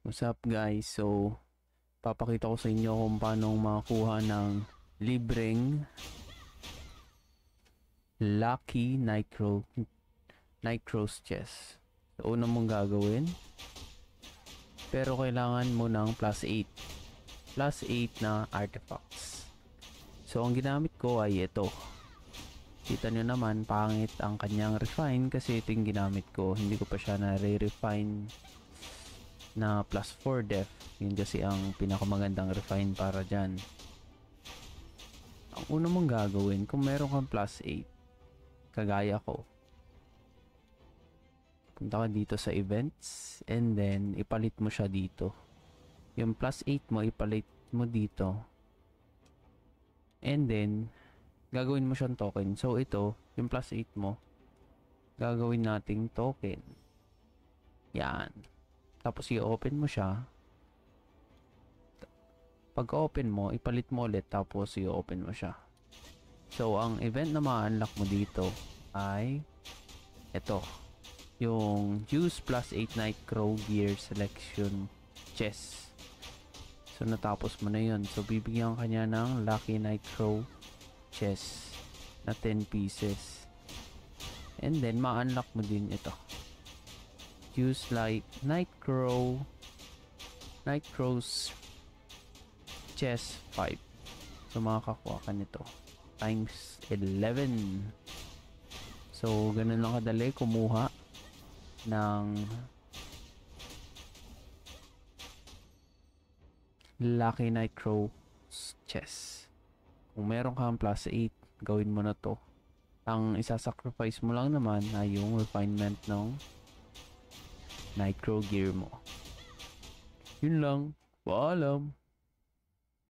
What's up guys? So, papakita ko sa inyo kung paano makakuha ng libreng Lucky Nitros chest. So, una mong gagawin, pero kailangan mo ng plus 8 na artifacts. So, ang ginamit ko ay ito. Kita nyo naman, pangit ang kanyang refine kasi ito yung ginamit ko. Hindi ko pa siya na-refine na plus 4 def. Yun kasi ang pinakamagandang refine para dyan. Ang una mong gagawin, kung meron kang plus 8, kagaya ko, punta ka dito sa events and then ipalit mo siya dito. Yung plus 8 mo, ipalit mo dito. And then, gagawin mo siyang token. So ito, yung plus 8 mo, gagawin nating token. Yan. Tapos i-open mo siya. Pag open mo, ipalit mo ulit tapos i-open mo siya. So ang event na ma-unlock mo dito ay ito. Yung use plus 8 Nightcrow gear selection chest. So natapos mo na yun. So bibigyan ka niya ng Lucky Nightcrow chest na 10 pieces. And then ma-unlock mo din ito. Use like Nightcrow's chest 5. So makakakuha ka nito times 11. So ganun lang kadali kumuha ng Lucky Nitros chest. Kung meron kang plus 8, gawin mo na to. Ang isa-sacrifice mo lang naman ay yung refinement ng Nitro gear mo. Yun lang. Paalam.